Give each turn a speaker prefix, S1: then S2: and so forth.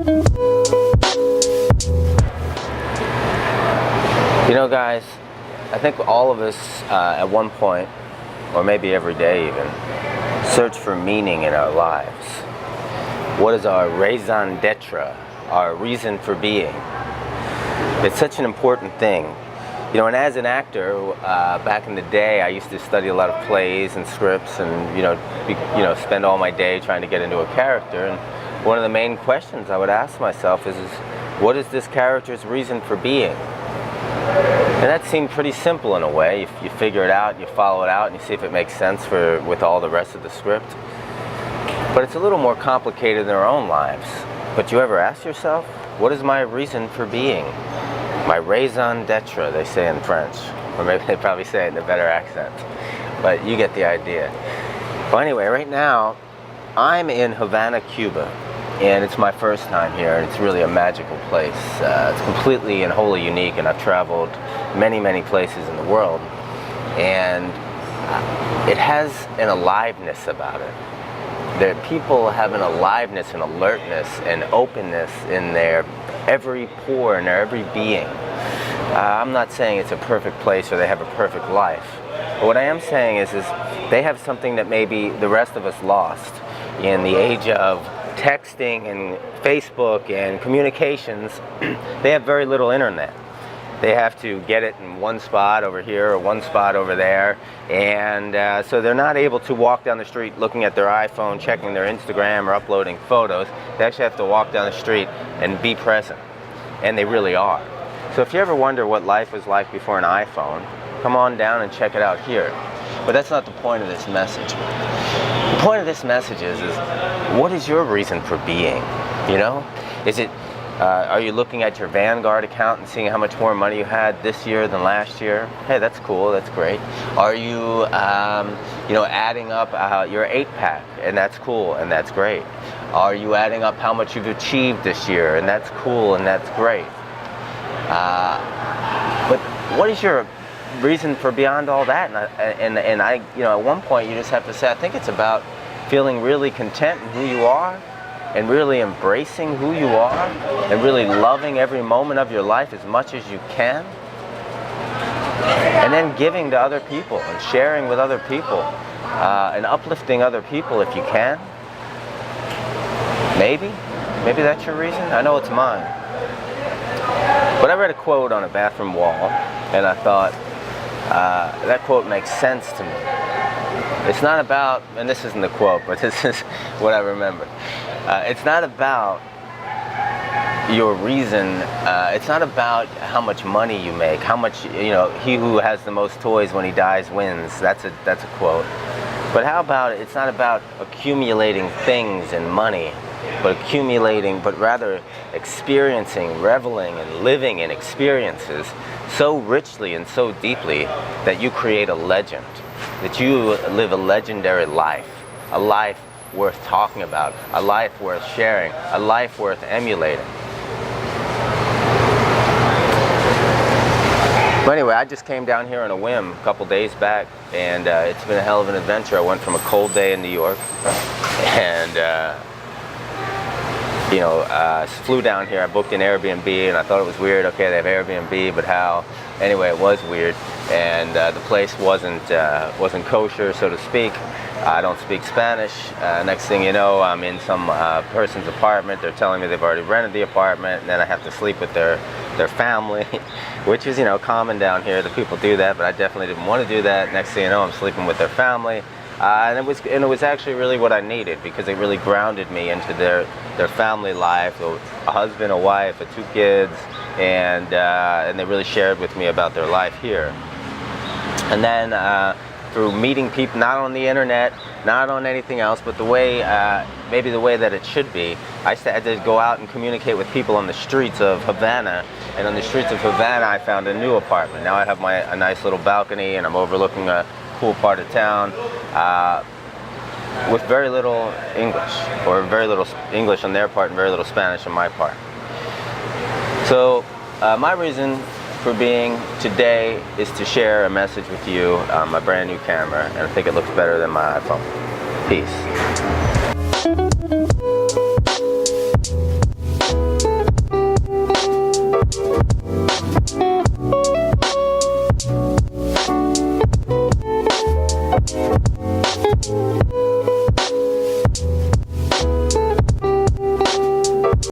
S1: You know, guys, I think all of us at one point, or maybe every day even, search for meaning in our lives. What is our raison d'etre, our reason for being? It's such an important thing. You know, and as an actor, back in the day, I used to study a lot of plays and scripts, and spend all my day trying to get into a character. And one of the main questions I would ask myself is what is this character's reason for being? And that seemed pretty simple in a way. You figure it out, you follow it out, and you see if it makes sense with all the rest of the script. But it's a little more complicated in our own lives. But you ever ask yourself, what is my reason for being? My raison d'etre, they say in French. Or maybe they probably say it in a better accent. But you get the idea. Well, anyway, right now, I'm in Havana, Cuba. And it's my first time here, and it's really a magical place. It's completely and wholly unique, and I've traveled many, many places in the world. And it has an aliveness about it. The people have an aliveness and alertness and openness in their every pore and their every being. I'm not saying it's a perfect place or they have a perfect life. But what I am saying is they have something that maybe the rest of us lost in the age of texting and Facebook and communications. They have very little internet. They have to get it in one spot over here or one spot over there, and so they're not able to walk down the street looking at their iPhone, checking their Instagram, or uploading photos. They actually have to walk down the street and be present, and they really are. So if you ever wonder what life was like before an iPhone, come on down and check it out here. But that's not the point of this message. The point of this message is what is your reason for being? You know, is it are you looking at your Vanguard account and seeing how much more money you had this year than last year? Hey, that's cool, that's great. Are you adding up your 8-pack, and that's cool and that's great? Are you adding up how much you've achieved this year, and that's cool and that's great? But what is your reason for beyond all that? And I at one point you just have to say, I think it's about feeling really content in who you are, and really embracing who you are, and really loving every moment of your life as much as you can, and then giving to other people and sharing with other people, and uplifting other people if you can. Maybe that's your reason. I know it's mine. But I read a quote on a bathroom wall, and I thought, that quote makes sense to me. It's not about, and this isn't the quote, but this is what I remember. It's not about your reason. It's not about how much money you make, how much, he who has the most toys when he dies wins. That's a quote. But how about it's not about accumulating things and money, but rather experiencing, reveling, and living in experiences so richly and so deeply that you create a legend, that you live a legendary life, a life worth talking about, a life worth sharing, a life worth emulating. But anyway, I just came down here on a whim a couple days back, and it's been a hell of an adventure. I went from a cold day in New York, and flew down here. I booked an Airbnb, and I thought it was weird. Okay, they have Airbnb, but how? Anyway, it was weird, and the place wasn't kosher, so to speak. I don't speak Spanish. Next thing you know, I'm in some person's apartment. They're telling me they've already rented the apartment, and then I have to sleep with their family, which is, common down here. The people do that, but I definitely didn't want to do that. Next thing you know, I'm sleeping with their family. And it was actually really what I needed, because it really grounded me into their family life, a husband, a wife, 2 kids, and they really shared with me about their life here. And then through meeting people, not on the internet, not on anything else, but maybe the way that it should be, I had to go out and communicate with people on the streets of Havana. And on the streets of Havana, I found a new apartment. Now I have a nice little balcony, and I'm overlooking a cool part of town, with very little English, or very little English on their part and very little Spanish on my part. So my reason for being today is to share a message with you on my brand new camera, and I think it looks better than my iPhone. Peace.